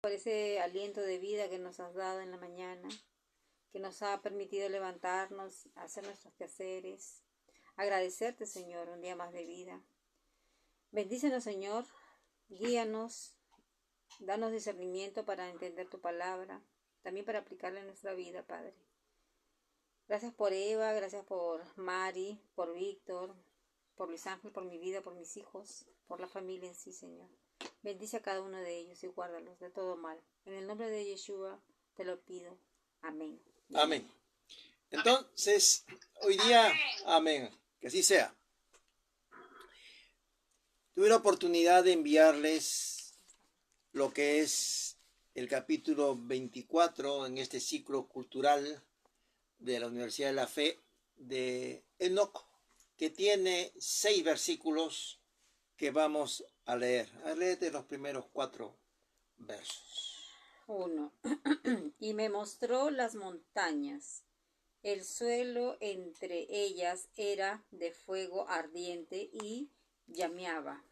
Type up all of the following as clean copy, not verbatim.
por ese aliento de vida que nos has dado en la mañana, que nos ha permitido levantarnos, hacer nuestros quehaceres. Agradecerte, Señor, un día más de vida. Bendícenos, Señor, guíanos, danos discernimiento para entender tu palabra, también para aplicarla en nuestra vida, Padre. Gracias por Eva, gracias por Mari, por Víctor, por Luis Ángel, por mi vida, por mis hijos, por la familia en sí, Señor. Bendice a cada uno de ellos y guárdalos de todo mal. En el nombre de Yeshua te lo pido. Amén. Amén. Entonces, hoy día, amén, que así sea. Tuve la oportunidad de enviarles lo que es el capítulo 24 en este ciclo cultural de la Universidad de la Fe de Enoc, que tiene 6 versículos que vamos a leer. A leer de los primeros 4 versos. 1. Y me mostró las montañas. El suelo entre ellas era de fuego ardiente y llameaba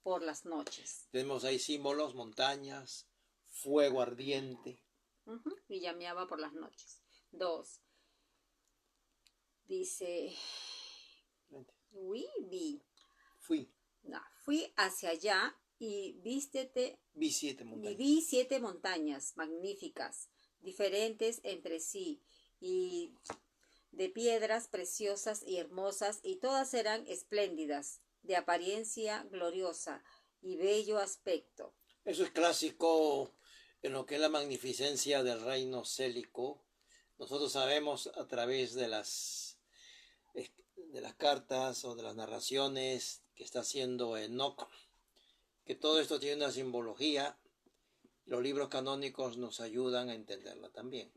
por las noches. Tenemos ahí símbolos, montañas, fuego ardiente. Y llameaba por las noches. 2. Dice, fui hacia allá y vi 7 montañas magníficas, diferentes entre sí, y de piedras preciosas y hermosas, y todas eran espléndidas, de apariencia gloriosa y bello aspecto. Eso es clásico en lo que es la magnificencia del reino célico. Nosotros sabemos a través de las cartas o de las narraciones que está haciendo Enoc, que todo esto tiene una simbología. Los libros canónicos nos ayudan a entenderla también.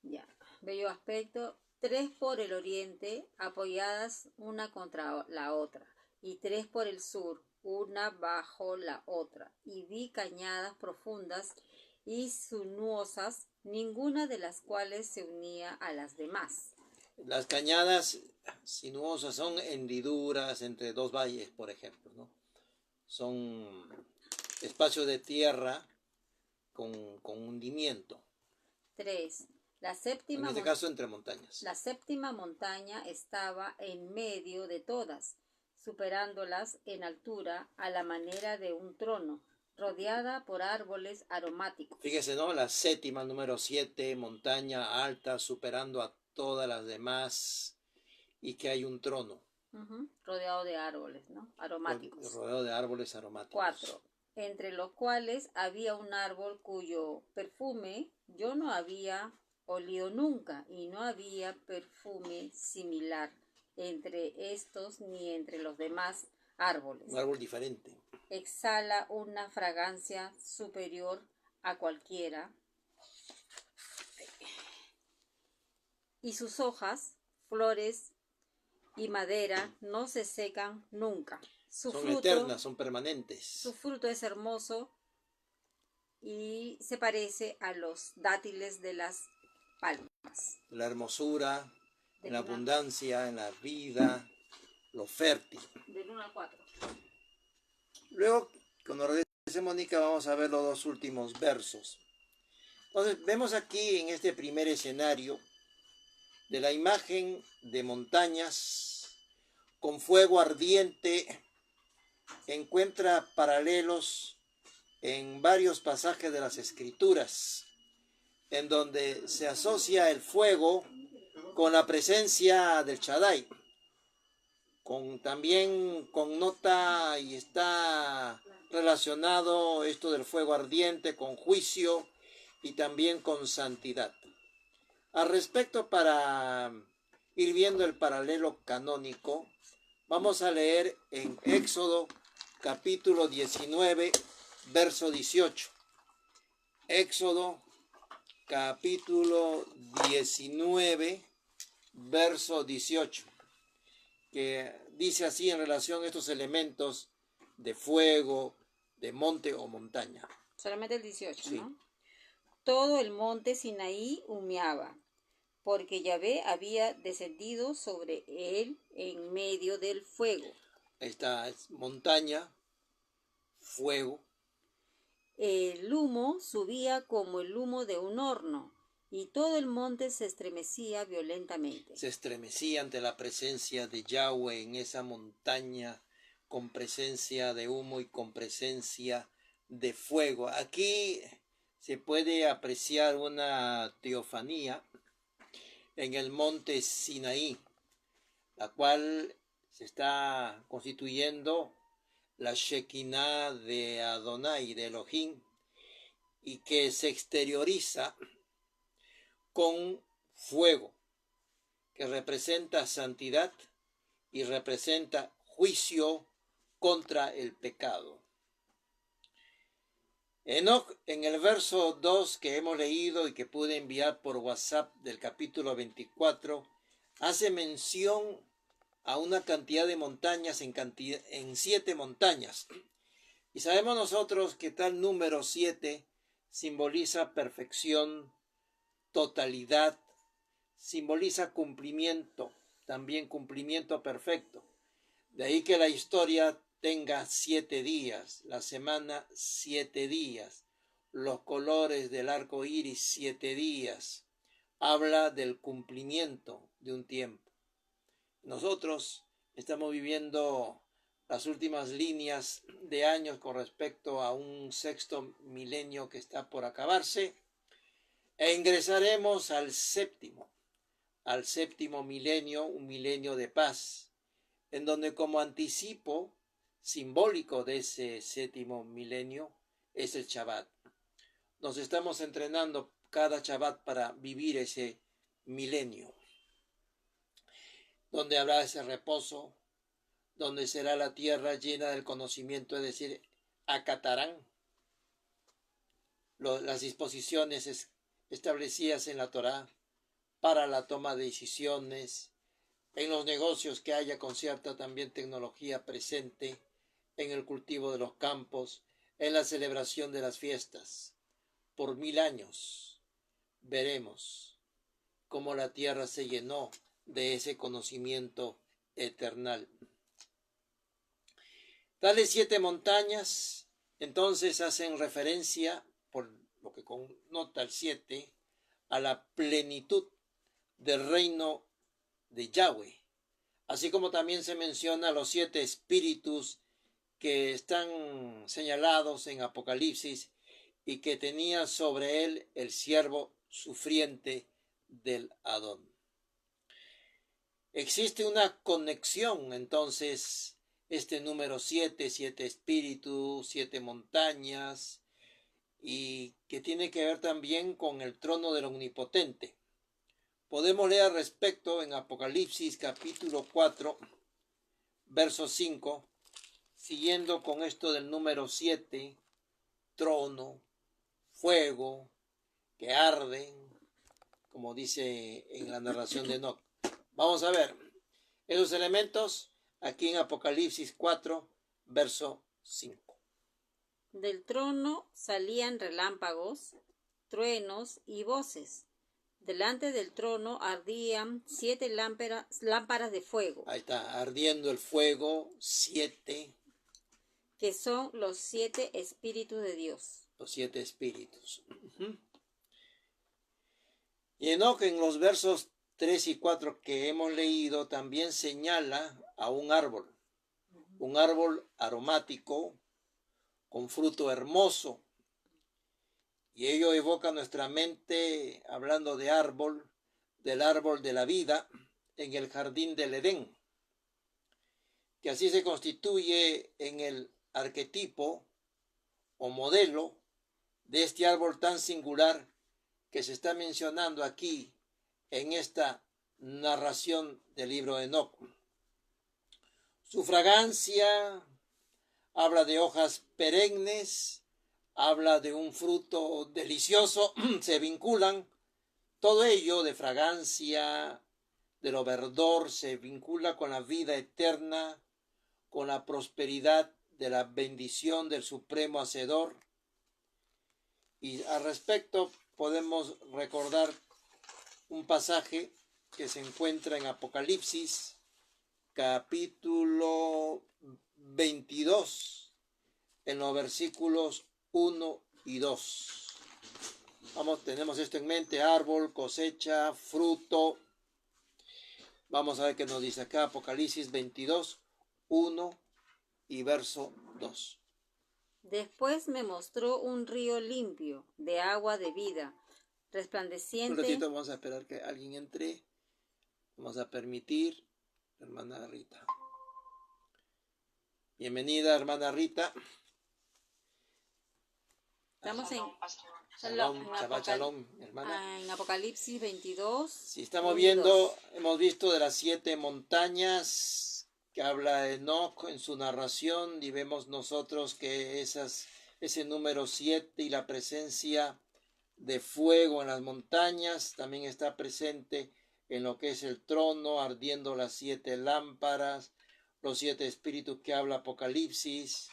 Ya, bello aspecto, 3 por el oriente, apoyadas una contra la otra, y 3 por el sur, una bajo la otra, y vi cañadas profundas y sinuosas, ninguna de las cuales se unía a las demás. Las cañadas sinuosas son hendiduras entre 2 valles, por ejemplo, ¿no? Son espacios de tierra con hundimiento. 3. En este caso, entre montañas. La 7ª montaña estaba en medio de todas, superándolas en altura a la manera de un trono, rodeada por árboles aromáticos. Fíjese, ¿no? La 7ª, número 7, montaña alta, superando a todas las demás, y que hay un trono. Rodeado de árboles, ¿no? Aromáticos. Rodeado de árboles aromáticos. 4. Entre los cuales había un árbol cuyo perfume yo no había olido nunca, y no había perfume similar entre estos ni entre los demás árboles. Un árbol diferente. Exhala una fragancia superior a cualquiera, y sus hojas, flores y madera no se secan nunca. Son eternas, son permanentes. Su fruto es hermoso y se parece a los dátiles de las palmas. La hermosura, en la abundancia, en la vida, lo fértil. Del 1 al 4. Luego, cuando regrese Mónica, vamos a ver los 2 últimos versos. Entonces, vemos aquí en este primer escenario de la imagen de montañas con fuego ardiente. Encuentra paralelos en varios pasajes de las Escrituras, en donde se asocia el fuego con la presencia del Shaddai, también connota y está relacionado esto del fuego ardiente con juicio y también con santidad. Al respecto, para ir viendo el paralelo canónico, vamos a leer en Éxodo capítulo 19, verso 18. Éxodo capítulo 19, verso 18, que dice así en relación a estos elementos de fuego, de monte o montaña. Solamente el 18, sí. ¿no? Todo el monte Sinaí humeaba, porque Yahvé había descendido sobre él en medio del fuego. Esta es montaña, fuego. El humo subía como el humo de un horno, y todo el monte se estremecía violentamente. Se estremecía ante la presencia de Yahweh en esa montaña, con presencia de humo y con presencia de fuego. Aquí se puede apreciar una teofanía en el monte Sinaí, la cual se está constituyendo la Shekinah de Adonai, de Elohim, y que se exterioriza con fuego, que representa santidad y representa juicio contra el pecado. Enoc, en el verso 2 que hemos leído y que pude enviar por WhatsApp del capítulo 24, hace mención a una cantidad de montañas en 7 montañas. Y sabemos nosotros que tal número 7 simboliza perfección, totalidad, simboliza cumplimiento, también cumplimiento perfecto. De ahí que la historia tenga 7 días, la semana 7 días, los colores del arco iris 7 días. Habla del cumplimiento de un tiempo. Nosotros estamos viviendo las últimas líneas de años con respecto a un 6º milenio que está por acabarse e ingresaremos al séptimo milenio, un milenio de paz, en donde como anticipo simbólico de ese 7º milenio es el Shabbat. Nos estamos entrenando cada Shabbat para vivir ese milenio, donde habrá ese reposo, donde será la tierra llena del conocimiento, es decir, acatarán las disposiciones establecidas en la Torá para la toma de decisiones, en los negocios que haya con cierta también tecnología presente, en el cultivo de los campos, en la celebración de las fiestas. Por 1000 años veremos cómo la tierra se llenó de ese conocimiento eternal. Tales 7 montañas entonces hacen referencia, por lo que connota el 7, a la plenitud del reino de Yahweh, así como también se menciona los 7 espíritus que están señalados en Apocalipsis y que tenía sobre él el siervo sufriente del Adón. Existe una conexión entonces, este número 7 espíritus, 7 montañas, y que tiene que ver también con el trono del Omnipotente. Podemos leer al respecto en Apocalipsis capítulo 4, verso 5, siguiendo con esto del número 7, trono, fuego, que arden, como dice en la narración de Enoc. Vamos a ver esos elementos aquí en Apocalipsis 4, verso 5. Del trono salían relámpagos, truenos y voces. Delante del trono ardían 7 lámparas de fuego. Ahí está, ardiendo el fuego, 7. Que son los 7 espíritus de Dios. Los 7 espíritus. Y Enoc en los versos 3 y 4 que hemos leído también señala a un árbol aromático con fruto hermoso. Y ello evoca nuestra mente hablando de árbol, del árbol de la vida en el jardín del Edén, que así se constituye en el arquetipo o modelo de este árbol tan singular que se está mencionando aquí en esta narración del libro de Enoc. Su fragancia habla de hojas perennes, habla de un fruto delicioso, se vinculan, todo ello de fragancia, de lo verdor, se vincula con la vida eterna, con la prosperidad de la bendición del Supremo Hacedor. Y al respecto podemos recordar un pasaje que se encuentra en Apocalipsis, capítulo 22, en los versículos 1 y 2. Vamos, tenemos esto en mente: árbol, cosecha, fruto. Vamos a ver qué nos dice acá Apocalipsis 22, 1 y verso 2. Después me mostró un río limpio de agua de vida, resplandeciente. Un ratito vamos a esperar que alguien entre. Vamos a permitir, hermana Rita. Bienvenida, hermana Rita. Estamos en Shalom, hermana. En Apocalipsis 22. Si estamos viendo, hemos visto de las 7 montañas que habla Enoc en su narración, y vemos nosotros que ese número 7 y la presencia de fuego en las montañas también está presente en lo que es el trono, ardiendo las 7 lámparas, los 7 espíritus que habla Apocalipsis,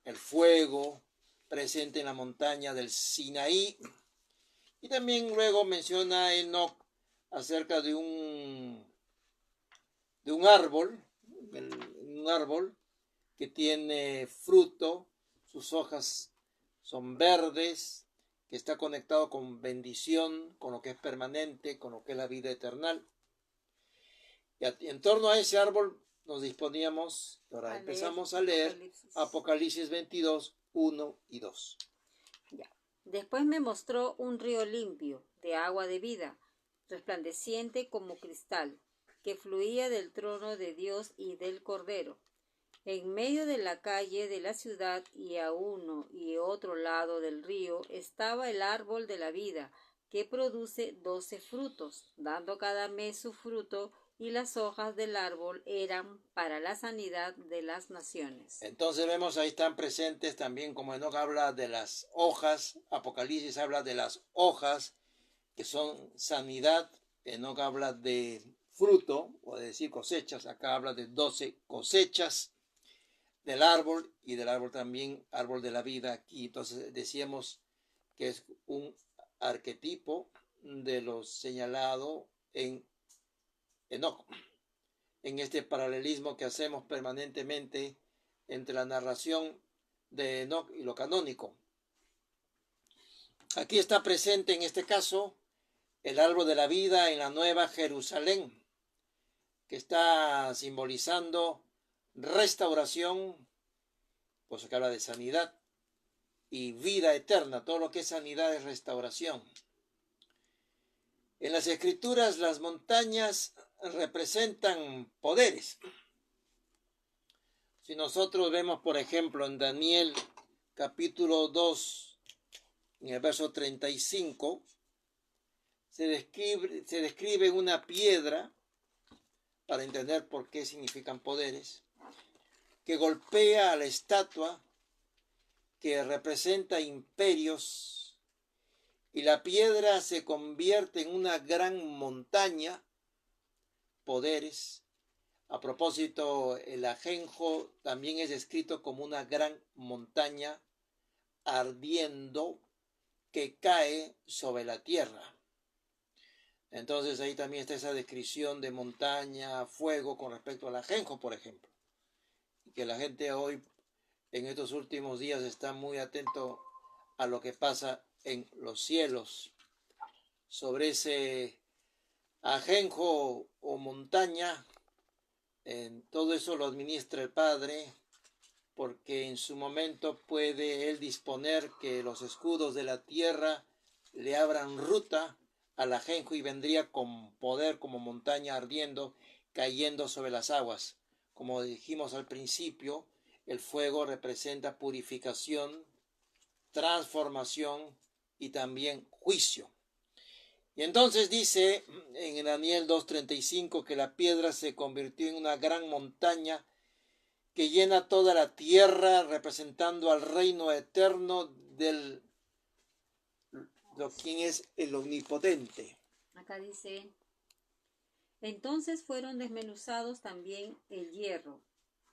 el fuego presente en la montaña del Sinaí. Y también luego menciona Enoc acerca de un árbol, que tiene fruto, sus hojas son verdes, que está conectado con bendición, con lo que es permanente, con lo que es la vida eterna. Y en torno a ese árbol nos disponíamos, ahora empezamos a leer Apocalipsis 22, 1 y 2. Ya. Después me mostró un río limpio de agua de vida, resplandeciente como cristal, que fluía del trono de Dios y del Cordero. En medio de la calle de la ciudad y a uno y otro lado del río estaba el árbol de la vida, que produce 12 frutos, dando cada mes su fruto, y las hojas del árbol eran para la sanidad de las naciones. Entonces vemos ahí están presentes también, como Enoc habla de las hojas, Apocalipsis habla de las hojas, que son sanidad. Enoc habla de fruto, o de decir cosechas, acá habla de 12 cosechas del árbol, y del árbol también, árbol de la vida aquí. Entonces decíamos que es un arquetipo de lo señalado en Enoc, en este paralelismo que hacemos permanentemente entre la narración de Enoc y lo canónico. Aquí está presente en este caso el árbol de la vida en la Nueva Jerusalén, que está simbolizando restauración, pues que habla de sanidad y vida eterna. Todo lo que es sanidad es restauración. En las Escrituras las montañas representan poderes. Si nosotros vemos, por ejemplo, en Daniel capítulo 2, en el verso 35, se describe una piedra, para entender por qué significan poderes, que golpea a la estatua que representa imperios, y la piedra se convierte en una gran montaña, poderes. A propósito, el ajenjo también es descrito como una gran montaña ardiendo que cae sobre la tierra. Entonces ahí también está esa descripción de montaña, fuego con respecto al ajenjo, por ejemplo. Y que la gente hoy, en estos últimos días, está muy atento a lo que pasa en los cielos. Sobre ese ajenjo o montaña, todo eso lo administra el Padre, porque en su momento puede Él disponer que los escudos de la tierra le abran ruta al ajenjo y vendría con poder como montaña ardiendo, cayendo sobre las aguas. Como dijimos al principio, el fuego representa purificación, transformación y también juicio. Y entonces dice en Daniel 2:35 que la piedra se convirtió en una gran montaña que llena toda la tierra, representando al reino eterno de quien es el omnipotente. Acá dice: entonces fueron desmenuzados también el hierro,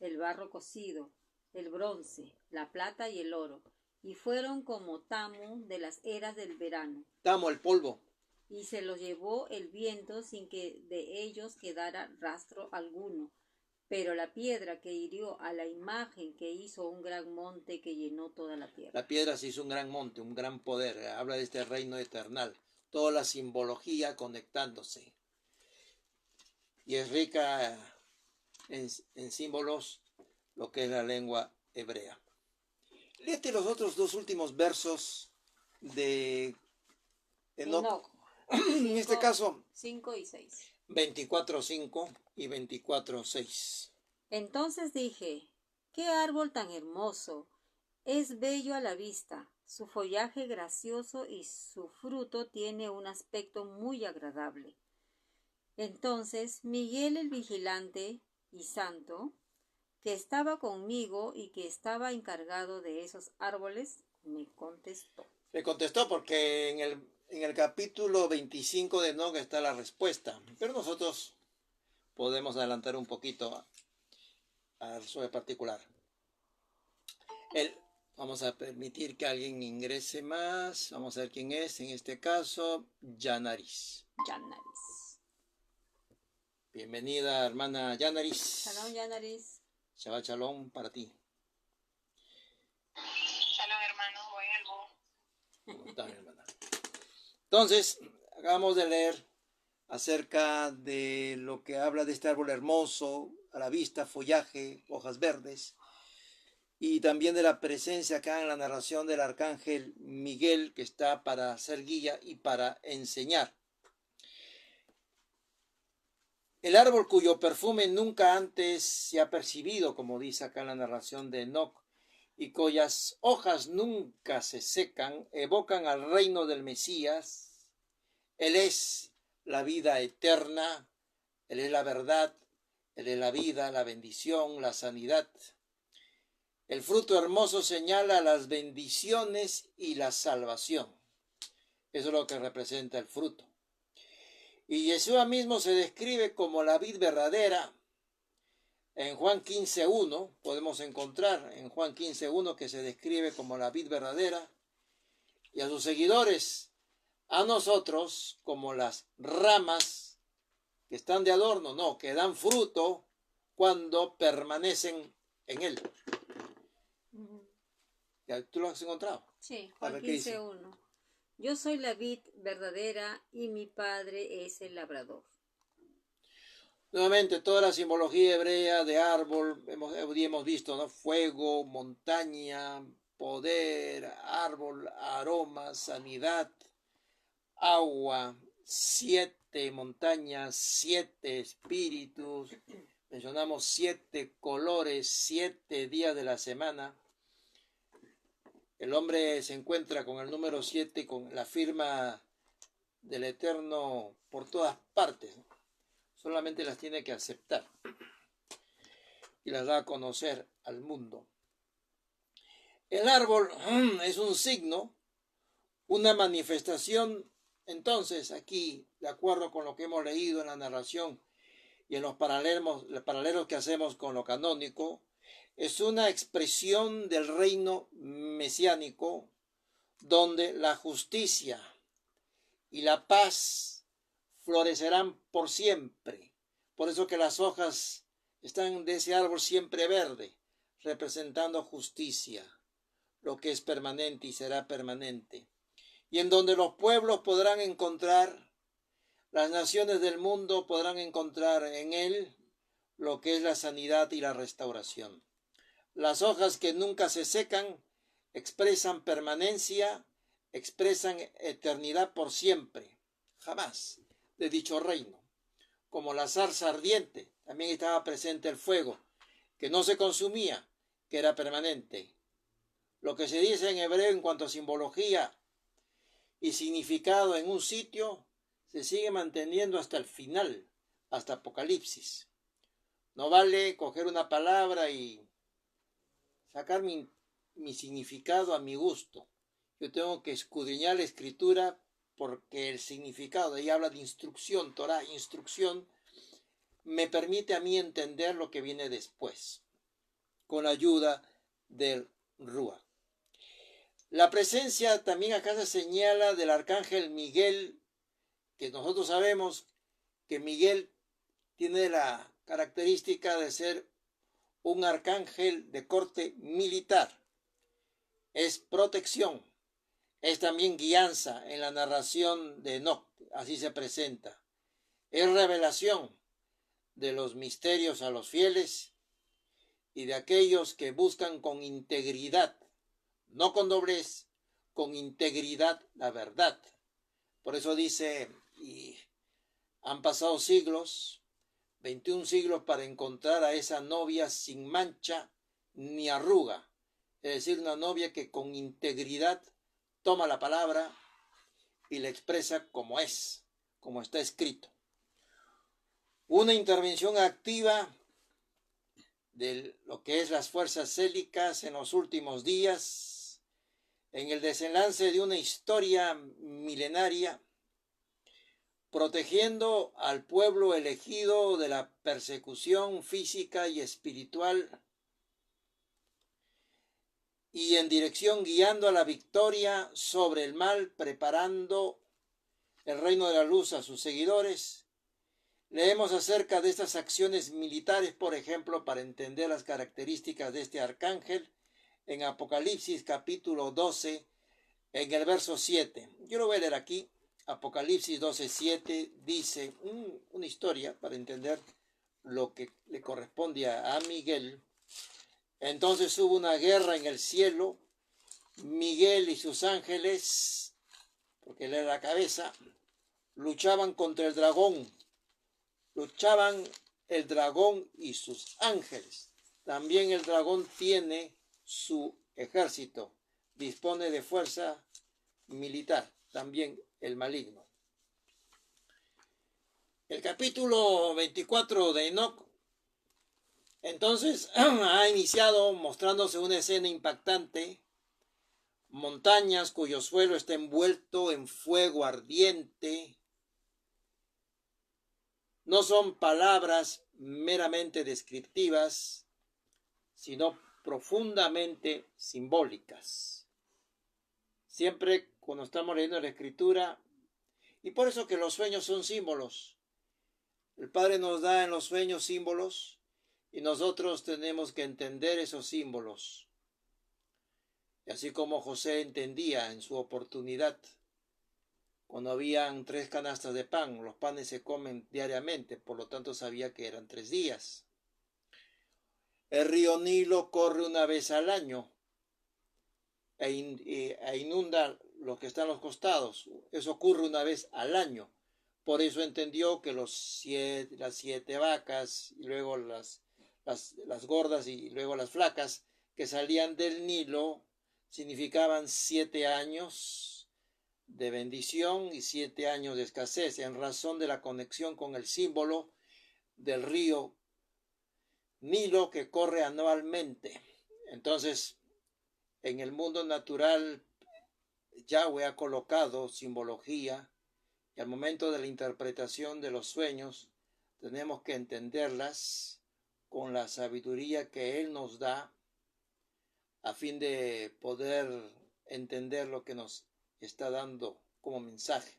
el barro cocido, el bronce, la plata y el oro, y fueron como tamo de las eras del verano. Tamo, el polvo. Y se los llevó el viento sin que de ellos quedara rastro alguno. Pero la piedra que hirió a la imagen que hizo un gran monte que llenó toda la tierra. La piedra se hizo un gran monte, un gran poder. Habla de este reino eternal. Toda la simbología conectándose. Y es rica en símbolos lo que es la lengua hebrea. Léete los otros dos últimos versos de Enoc. En este caso, 5 y 6. 24:5 y 24:6. Entonces dije, qué árbol tan hermoso, es bello a la vista, su follaje gracioso y su fruto tiene un aspecto muy agradable. Entonces Miguel el vigilante y santo, que estaba conmigo y que estaba encargado de esos árboles, me contestó. Le contestó porque en el capítulo 25 de Enoc está la respuesta, pero nosotros podemos adelantar un poquito a sobre particular. Vamos a permitir que alguien ingrese más. Vamos a ver quién es. En este caso, Yanaris. Yanaris. Bienvenida, hermana Yanaris. Shalom, Yanaris. Shabbat shalom para ti. Shalom, hermano. Buen algo. ¿Cómo estás, hermana? Entonces, acabamos de leer acerca de lo que habla de este árbol hermoso, a la vista, follaje, hojas verdes, y también de la presencia acá en la narración del arcángel Miguel, que está para ser guía y para enseñar. El árbol cuyo perfume nunca antes se ha percibido, como dice acá en la narración de Enoc, y cuyas hojas nunca se secan, evocan al reino del Mesías. Él es la vida eterna, Él es la verdad, Él es la vida, la bendición, la sanidad. El fruto hermoso señala las bendiciones y la salvación. Eso es lo que representa el fruto. Y Yeshua mismo se describe como la vid verdadera. En Juan 15:1 podemos encontrar en Juan 15:1 que se describe como la vid verdadera, y a sus seguidores, a nosotros, como las ramas que están de adorno, no, que dan fruto cuando permanecen en él. ¿Ya tú lo has encontrado? Sí, A Juan ver, ¿qué dice? 15:1. Yo soy la vid verdadera y mi padre es el labrador. Nuevamente, toda la simbología hebrea de árbol, hemos visto, ¿no? Fuego, montaña, poder, árbol, aroma, sanidad, agua, 7 montañas, 7 espíritus, mencionamos 7 colores, 7 días de la semana. El hombre se encuentra con el número 7, con la firma del Eterno por todas partes. Solamente las tiene que aceptar y las da a conocer al mundo. El árbol es un signo, una manifestación. Entonces, aquí, de acuerdo con lo que hemos leído en la narración y en los paralelos que hacemos con lo canónico, es una expresión del reino mesiánico donde la justicia y la paz florecerán por siempre. Por eso que las hojas están de ese árbol siempre verde, representando justicia, lo que es permanente y será permanente. Y en donde los pueblos podrán encontrar, las naciones del mundo podrán encontrar en él lo que es la sanidad y la restauración. Las hojas que nunca se secan expresan permanencia, expresan eternidad por siempre, jamás, de dicho reino. Como la zarza ardiente, también estaba presente el fuego, que no se consumía, que era permanente. Lo que se dice en hebreo en cuanto a simbología y significado en un sitio, se sigue manteniendo hasta el final, hasta Apocalipsis. No vale coger una palabra y sacar mi significado a mi gusto. Yo tengo que escudriñar la escritura porque el significado, ahí habla de instrucción, Torah, instrucción, me permite a mí entender lo que viene después, con la ayuda del Ruach. La presencia también acá se señala del arcángel Miguel, que nosotros sabemos que Miguel tiene la característica de ser un arcángel de corte militar. Es protección, es también guianza en la narración de Enoc, así se presenta. Es revelación de los misterios a los fieles y de aquellos que buscan con integridad, no con doblez, con integridad la verdad. Por eso dice, y han pasado siglos, 21 siglos para encontrar a esa novia sin mancha ni arruga. Es decir, una novia que con integridad toma la palabra y la expresa como es, como está escrito. Una intervención activa de lo que es las fuerzas célicas en los últimos días, en el desenlace de una historia milenaria, protegiendo al pueblo elegido de la persecución física y espiritual y en dirección guiando a la victoria sobre el mal, preparando el reino de la luz a sus seguidores. Leemos acerca de estas acciones militares, por ejemplo, para entender las características de este arcángel, en Apocalipsis capítulo 12, en el verso 7. Yo lo voy a leer aquí. Apocalipsis 12:7 dice una historia para entender lo que le corresponde a Miguel. Entonces hubo una guerra en el cielo. Miguel y sus ángeles, porque él era la cabeza, luchaban contra el dragón. Luchaban el dragón y sus ángeles. También el dragón tiene su ejército. Dispone de fuerza militar. También el maligno. El capítulo 24 de Enoc, entonces, ha iniciado mostrándose una escena impactante. Montañas cuyo suelo está envuelto en fuego ardiente. No son palabras meramente descriptivas, sino profundamente simbólicas. Siempre cuando estamos leyendo la Escritura, y por eso que los sueños son símbolos. El Padre nos da en los sueños símbolos y nosotros tenemos que entender esos símbolos. Y así como José entendía en su oportunidad, cuando habían 3 canastas de pan, los panes se comen diariamente, por lo tanto sabía que eran 3 días. El río Nilo corre una vez al año e inunda lo que está a los costados. Eso ocurre una vez al año. Por eso entendió que las 7 vacas, y luego las gordas y luego las flacas que salían del Nilo significaban 7 años de bendición y 7 años de escasez, en razón de la conexión con el símbolo del río Nilo que corre anualmente. Entonces, en el mundo natural, Yahweh ha colocado simbología y al momento de la interpretación de los sueños, tenemos que entenderlas con la sabiduría que Él nos da a fin de poder entender lo que nos está dando como mensaje.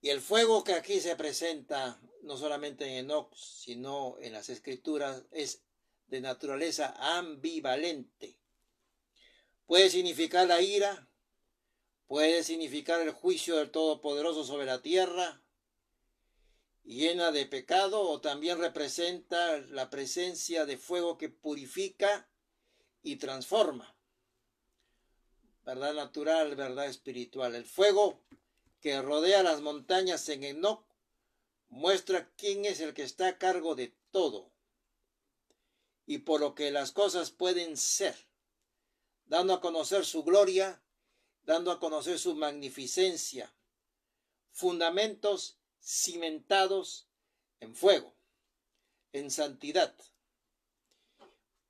Y el fuego que aquí se presenta, no solamente en Enoc, sino en las Escrituras, es de naturaleza ambivalente. Puede significar la ira, puede significar el juicio del Todopoderoso sobre la tierra, llena de pecado, o también representa la presencia de fuego que purifica y transforma. Verdad natural, verdad espiritual. El fuego que rodea las montañas en Enoc muestra quién es el que está a cargo de todo y por lo que las cosas pueden ser, dando a conocer su gloria, dando a conocer su magnificencia, fundamentos cimentados en fuego, en santidad.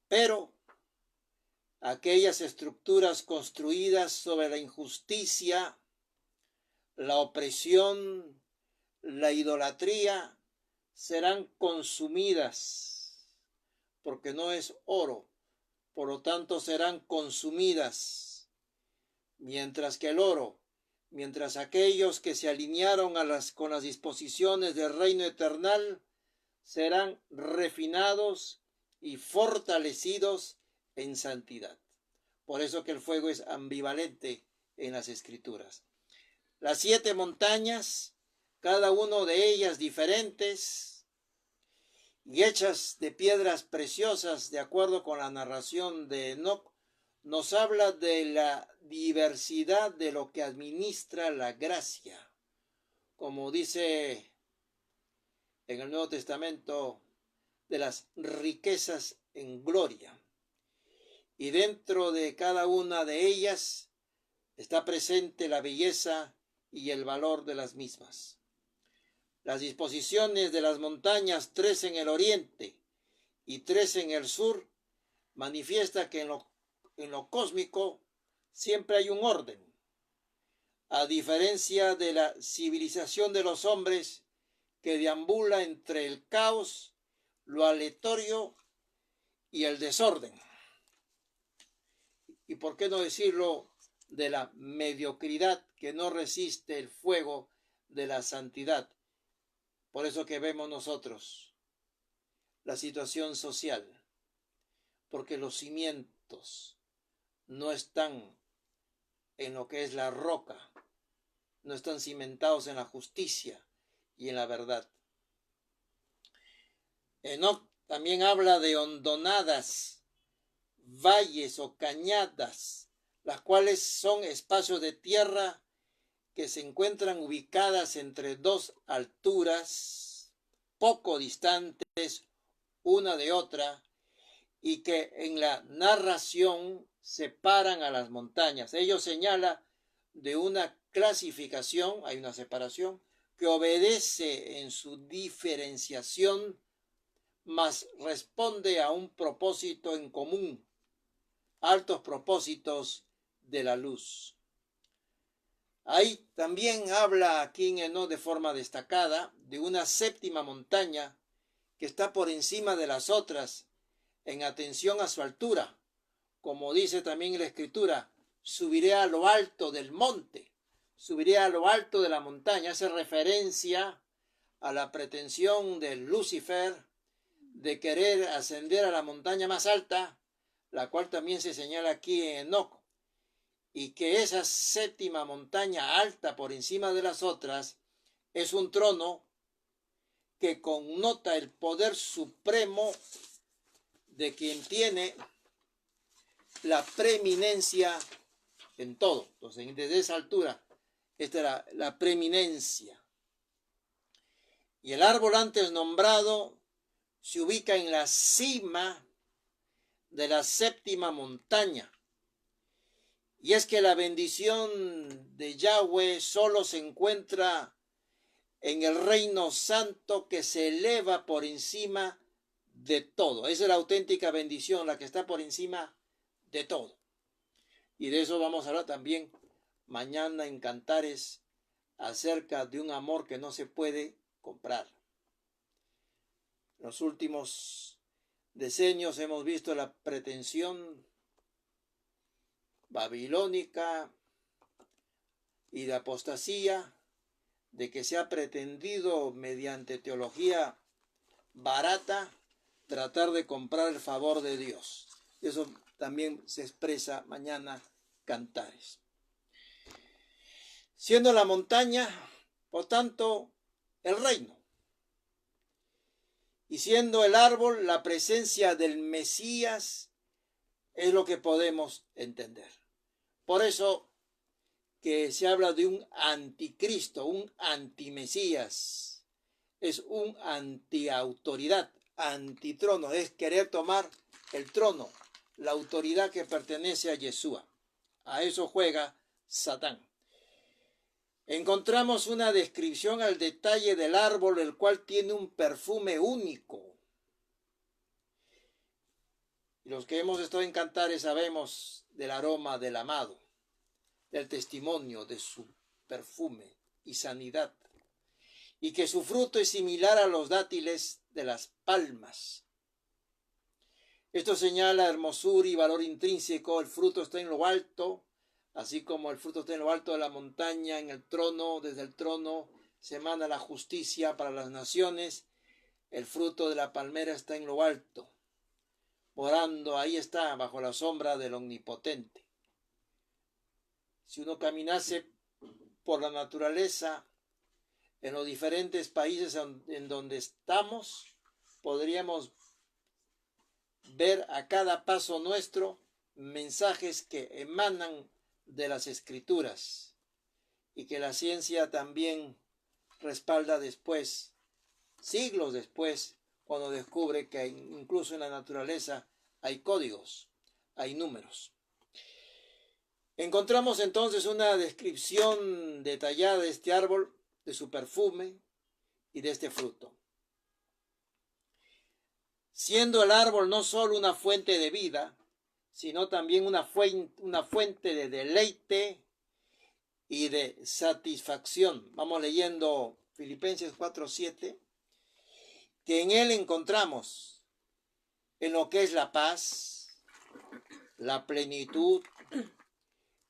Pero aquellas estructuras construidas sobre la injusticia, la opresión, la idolatría, serán consumidas, porque no es oro, por lo tanto serán consumidas, mientras que el oro mientras aquellos que se alinearon con las disposiciones del reino eternal serán refinados y fortalecidos en santidad. Por eso que el fuego es ambivalente en las Escrituras. Las 7 montañas, cada una de ellas diferentes y hechas de piedras preciosas, de acuerdo con la narración de Enoc, nos habla de la diversidad de lo que administra la gracia. Como dice en el Nuevo Testamento, de las riquezas en gloria. Y dentro de cada una de ellas está presente la belleza y el valor de las mismas. Las disposiciones de las montañas, 3 en el oriente y 3 en el sur, manifiesta que en lo cósmico siempre hay un orden. A diferencia de la civilización de los hombres que deambula entre el caos, lo aleatorio y el desorden. Y por qué no decirlo de la mediocridad que no resiste el fuego de la santidad. Por eso que vemos nosotros la situación social, porque los cimientos no están en lo que es la roca, no están cimentados en la justicia y en la verdad. Enoc también habla de hondonadas, valles o cañadas, las cuales son espacios de tierra que se encuentran ubicadas entre 2 alturas poco distantes una de otra y que en la narración separan a las montañas. Ello señala de una clasificación, hay una separación, que obedece en su diferenciación, mas responde a un propósito en común, altos propósitos de la luz. Ahí también habla aquí en Enoc de forma destacada de una 7ª montaña que está por encima de las otras en atención a su altura. Como dice también en la Escritura, subiré a lo alto del monte, subiré a lo alto de la montaña. Hace referencia a la pretensión de Lucifer de querer ascender a la montaña más alta, la cual también se señala aquí en Enoc, y que esa 7ª montaña alta por encima de las otras es un trono que connota el poder supremo de quien tiene la preeminencia en todo. Entonces, desde esa altura, esta era la preeminencia. Y el árbol antes nombrado se ubica en la cima de la 7ª montaña. Y es que la bendición de Yahweh solo se encuentra en el reino santo que se eleva por encima de todo. Esa es la auténtica bendición, la que está por encima de todo. Y de eso vamos a hablar también mañana en Cantares, acerca de un amor que no se puede comprar. En los últimos decenios hemos visto la pretensión babilónica y de apostasía, de que se ha pretendido mediante teología barata tratar de comprar el favor de Dios. Eso también se expresa mañana Cantares. Siendo la montaña, por tanto, el reino. Y siendo el árbol la presencia del Mesías, es lo que podemos entender. Por eso que se habla de un anticristo, un antimesías, es un antiautoridad, antitrono, es querer tomar el trono, la autoridad que pertenece a Yeshua. A eso juega Satán. Encontramos una descripción al detalle del árbol, el cual tiene un perfume único. Y los que hemos estado en Cantares sabemos del aroma del amado, del testimonio de su perfume y sanidad, y que su fruto es similar a los dátiles de las palmas. Esto señala hermosura y valor intrínseco. El fruto está en lo alto, Así como el fruto está en lo alto de la montaña, en el trono, desde el trono se emana la justicia para las naciones, el fruto de la palmera está en lo alto, morando, ahí está, bajo la sombra del Omnipotente. Si uno caminase por la naturaleza, en los diferentes países en donde estamos, podríamos ver a cada paso nuestro mensajes que emanan de las Escrituras y que la ciencia también respalda después, siglos después, cuando descubre que incluso en la naturaleza hay códigos, hay números. Encontramos entonces una descripción detallada de este árbol, de su perfume y de este fruto. Siendo el árbol no solo una fuente de vida, sino también una fuente de deleite y de satisfacción. Vamos leyendo Filipenses 4:7, que en él encontramos en lo que es la paz, la plenitud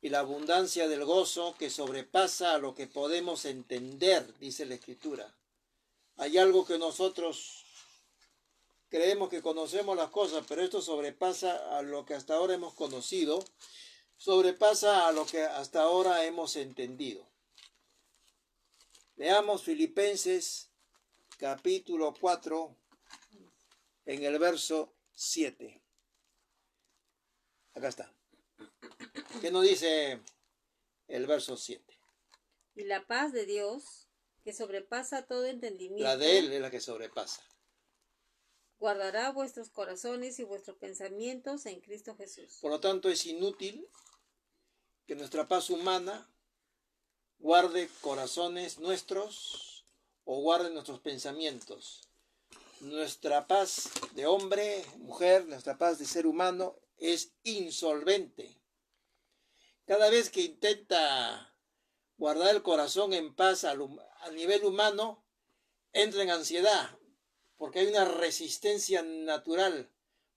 y la abundancia del gozo que sobrepasa a lo que podemos entender, dice la Escritura. Hay algo que nosotros creemos que conocemos las cosas, pero esto sobrepasa a lo que hasta ahora hemos conocido, sobrepasa a lo que hasta ahora hemos entendido. Leamos Filipenses capítulo 4 en el verso 7. Acá está. ¿Qué nos dice el verso 7? Y la paz de Dios, que sobrepasa todo entendimiento, La de Él es la que sobrepasa. guardará vuestros corazones y vuestros pensamientos en Cristo Jesús. Por lo tanto, es inútil que nuestra paz humana guarde corazones nuestros o guarde nuestros pensamientos. Nuestra paz de hombre, mujer, nuestra paz de ser humano es insolvente. Cada vez que intenta guardar el corazón en paz a nivel humano, entra en ansiedad, porque hay una resistencia natural,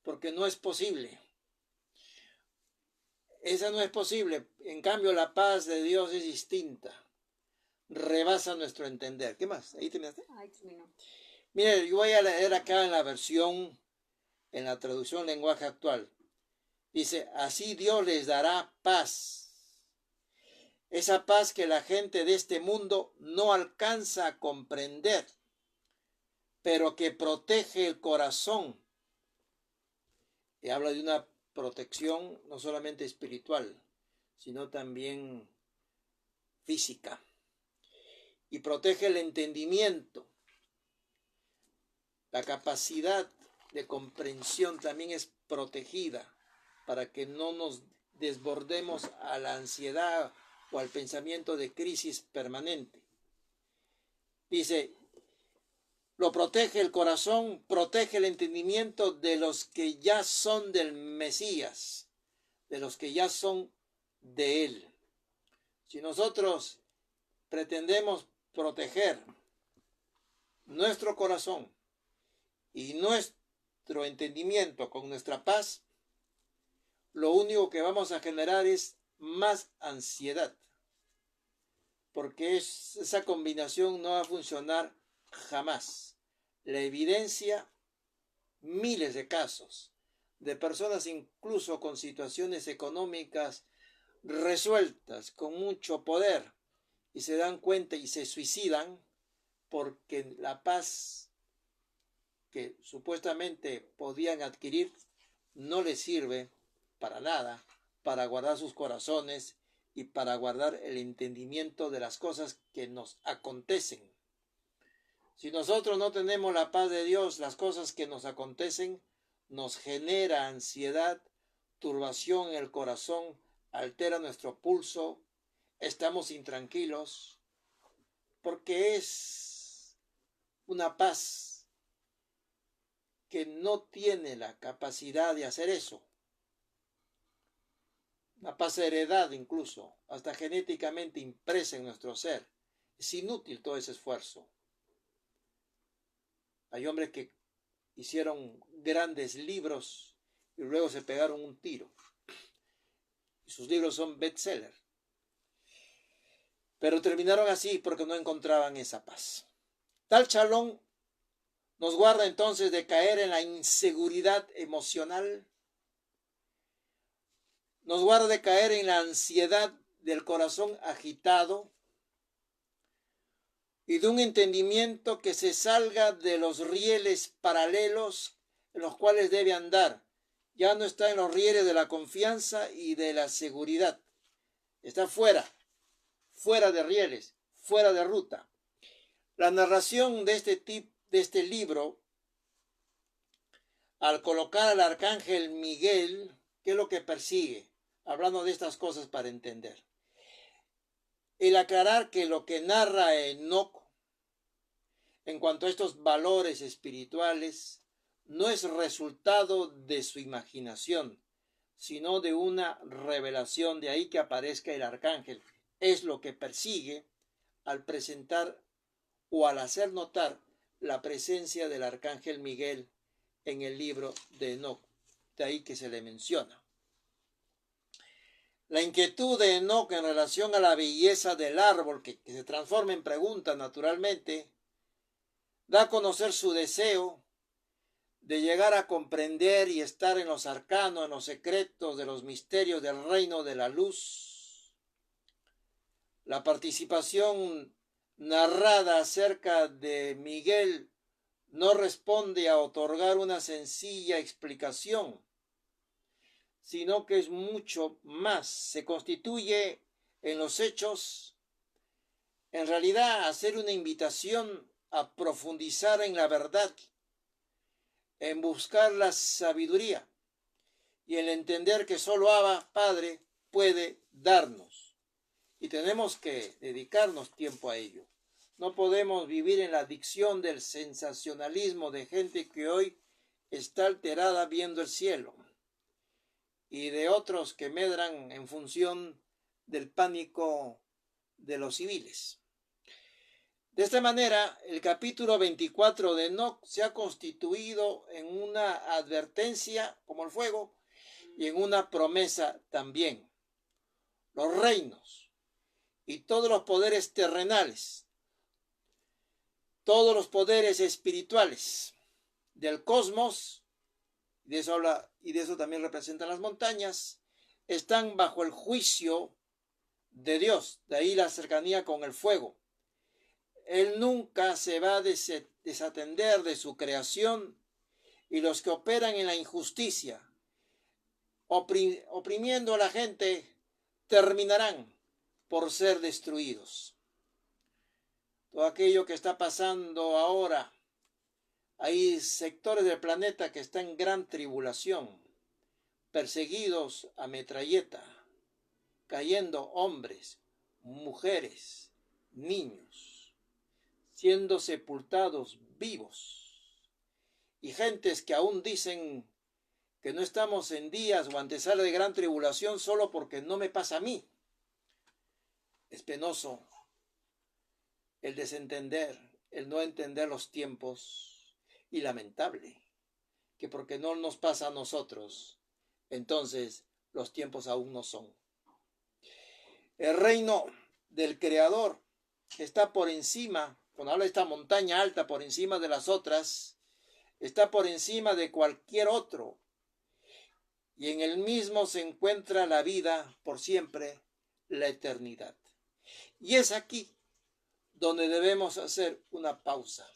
porque no es posible. Esa no es posible. En cambio, la paz de Dios es distinta. Rebasa nuestro entender. ¿Qué más? ¿Ahí terminaste? Ahí terminó. Mire, yo voy a leer acá en la versión, en la traducción lenguaje actual. Dice, así Dios les dará paz. Esa paz que la gente de este mundo no alcanza a comprender, pero que protege el corazón. Y habla de una protección no solamente espiritual, sino también física. Y protege el entendimiento. La capacidad de comprensión también es protegida para que no nos desbordemos a la ansiedad o al pensamiento de crisis permanente. Dice, lo protege el corazón, protege el entendimiento de los que ya son del Mesías, de los que ya son de Él. Si nosotros pretendemos proteger nuestro corazón y nuestro entendimiento con nuestra paz, lo único que vamos a generar es más ansiedad, porque esa combinación no va a funcionar jamás. La evidencia, miles de casos de personas incluso con situaciones económicas resueltas, con mucho poder, y se dan cuenta y se suicidan porque la paz que supuestamente podían adquirir no les sirve para nada, para guardar sus corazones y para guardar el entendimiento de las cosas que nos acontecen. Si nosotros no tenemos la paz de Dios, las cosas que nos acontecen nos genera ansiedad, turbación en el corazón, altera nuestro pulso, estamos intranquilos, porque es una paz que no tiene la capacidad de hacer eso. Una paz heredada incluso, hasta genéticamente impresa en nuestro ser. Es inútil todo ese esfuerzo. Hay hombres que hicieron grandes libros y luego se pegaron un tiro. Y sus libros son bestsellers. pero terminaron así porque no encontraban esa paz. Tal Shalom nos guarda entonces de caer en la inseguridad emocional, nos guarda de caer en la ansiedad del corazón agitado y de un entendimiento que se salga de los rieles paralelos en los cuales debe andar. Ya no está en los rieles de la confianza y de la seguridad. Está fuera de rieles, fuera de ruta. La narración de este libro, al colocar al arcángel Miguel, ¿qué es lo que persigue? Hablando de estas cosas para entender. El aclarar que lo que narra Enoc en cuanto a estos valores espirituales no es resultado de su imaginación, sino de una revelación. De ahí que aparezca el arcángel. Es lo que persigue al presentar o al hacer notar la presencia del arcángel Miguel en el libro de Enoc. De ahí que se le menciona. La inquietud de Enoc en relación a la belleza del árbol, que se transforma en pregunta naturalmente, da a conocer su deseo de llegar a comprender y estar en los arcanos, en los secretos de los misterios del reino de la luz. La participación narrada acerca de Miguel no responde a otorgar una sencilla explicación, sino que es mucho más. Se constituye en los hechos, en realidad, hacer una invitación a profundizar en la verdad, en buscar la sabiduría y en entender que solo Abba, Padre, puede darnos. Y tenemos que dedicarnos tiempo a ello. No podemos vivir en la adicción del sensacionalismo de gente que hoy está alterada viendo el cielo, y de otros que medran en función del pánico de los civiles. De esta manera, el capítulo 24 de Enoc se ha constituido en una advertencia como el fuego y en una promesa también. Los reinos y todos los poderes terrenales, todos los poderes espirituales del cosmos, de eso habla y de eso también representan las montañas, están bajo el juicio de Dios. De ahí la cercanía con el fuego. Él nunca se va a desatender de su creación, y los que operan en la injusticia, oprimiendo a la gente, terminarán por ser destruidos. Todo aquello que está pasando ahora, hay sectores del planeta que están en gran tribulación, perseguidos a metralleta, cayendo hombres, mujeres, niños, siendo sepultados vivos, y gentes que aún dicen que no estamos en días o antesala de gran tribulación solo porque no me pasa a mí. Es penoso el desentender, el no entender los tiempos, y lamentable que porque no nos pasa a nosotros, entonces los tiempos aún no son. El reino del Creador está por encima, cuando habla de esta montaña alta por encima de las otras, está por encima de cualquier otro, y en el mismo se encuentra la vida por siempre, la eternidad. Y es aquí donde debemos hacer una pausa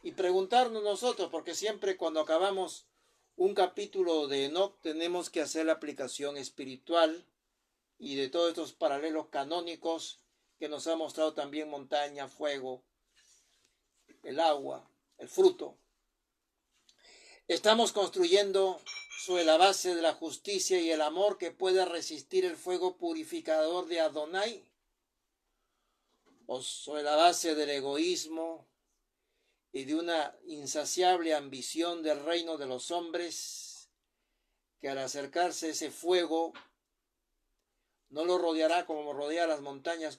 y preguntarnos nosotros, porque siempre cuando acabamos un capítulo de Enoc tenemos que hacer la aplicación espiritual y de todos estos paralelos canónicos que nos ha mostrado también montaña, fuego, el agua, el fruto. Estamos construyendo sobre la base de la justicia y el amor que pueda resistir el fuego purificador de Adonai, o sobre la base del egoísmo y de una insaciable ambición del reino de los hombres, que al acercarse ese fuego no lo rodeará como rodea las montañas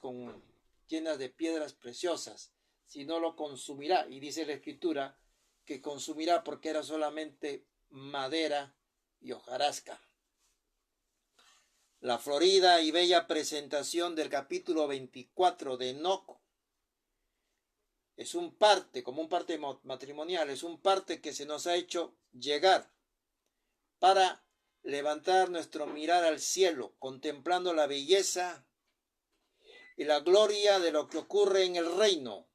llenas de piedras preciosas, sino lo consumirá. Y dice la Escritura que consumirá porque era solamente madera y hojarasca. la florida y bella presentación del capítulo 24 de Enoc es un parte, como un parte matrimonial, es un parte que se nos ha hecho llegar para levantar nuestro mirar al cielo, contemplando la belleza y la gloria de lo que ocurre en el reino,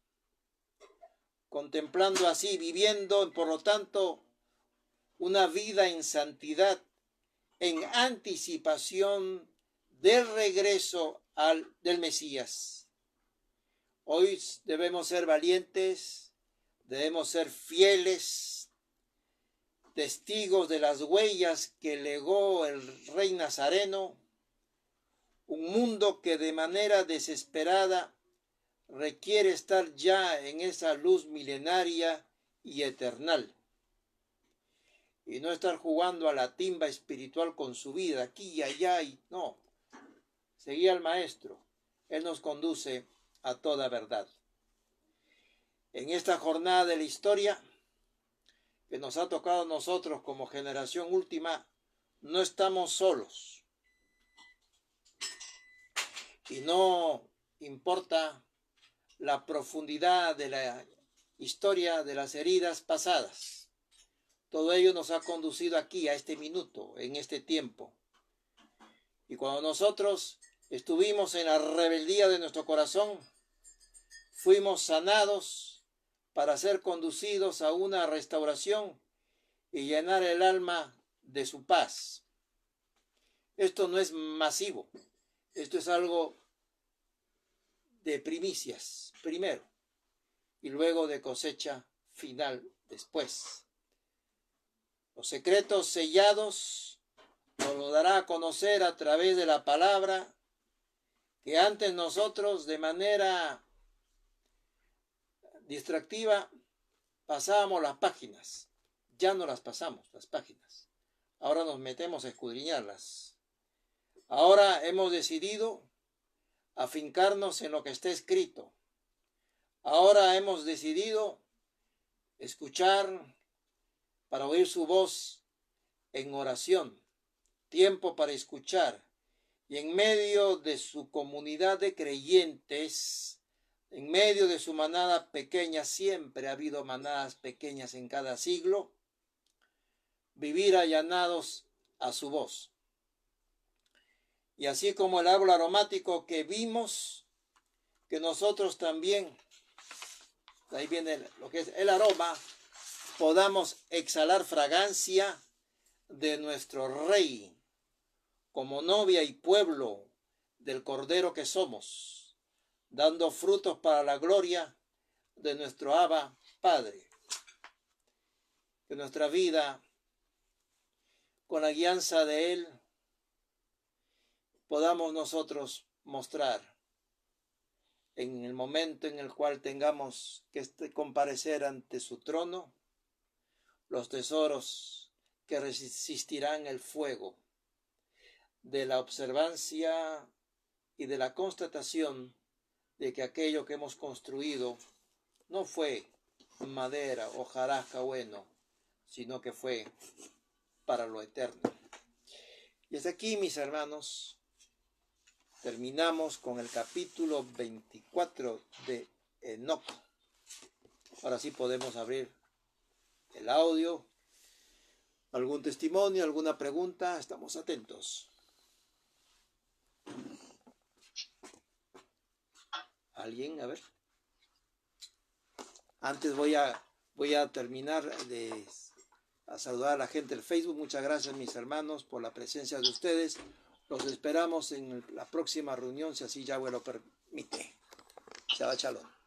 contemplando así, viviendo, por lo tanto, una vida en santidad, en anticipación del regreso del Mesías. Hoy debemos ser valientes, debemos ser fieles, testigos de las huellas que legó el Rey Nazareno, un mundo que de manera desesperada requiere estar ya en esa luz milenaria y eternal, y no estar jugando a la timba espiritual con su vida aquí y allá, y no, seguir al Maestro. Él nos conduce a toda verdad. En esta jornada de la historia que nos ha tocado a nosotros como generación última, no estamos solos. Y no importa la profundidad de la historia de las heridas pasadas. Todo ello nos ha conducido aquí, a este minuto, en este tiempo. Y cuando nosotros estuvimos en la rebeldía de nuestro corazón, fuimos sanados para ser conducidos a una restauración y llenar el alma de su paz. Esto no es masivo, esto es algo de primicias primero y luego de cosecha final después. Los secretos sellados nos lo dará a conocer a través de la palabra que antes nosotros de manera distractiva pasábamos las páginas. Ya no las pasamos, las páginas. Ahora nos metemos a escudriñarlas. Ahora hemos decidido afincarnos en lo que está escrito. Ahora hemos decidido escuchar para oír su voz en oración, tiempo para escuchar, y en medio de su comunidad de creyentes, en medio de su manada pequeña, siempre ha habido manadas pequeñas en cada siglo, vivir allanados a su voz. Y así como el árbol aromático que vimos, que nosotros también, ahí viene lo que es el aroma, podamos exhalar fragancia de nuestro Rey, como novia y pueblo del Cordero que somos, dando frutos para la gloria de nuestro Abba Padre. Que nuestra vida, con la guianza de Él, podamos nosotros mostrar en el momento en el cual tengamos que comparecer ante su trono, los tesoros que resistirán el fuego de la observancia y de la constatación de que aquello que hemos construido no fue madera, hojarasca bueno, sino que fue para lo eterno. Y hasta aquí, mis hermanos, terminamos con el capítulo 24 de Enoc. Ahora sí podemos abrir el audio. ¿Algún testimonio, alguna pregunta? Estamos atentos. ¿Alguien? A ver. Antes voy a terminar a saludar a la gente del Facebook. Muchas gracias, mis hermanos, por la presencia de ustedes. Los esperamos en la próxima reunión, si así Yahweh lo permite. Shabbat Shalom.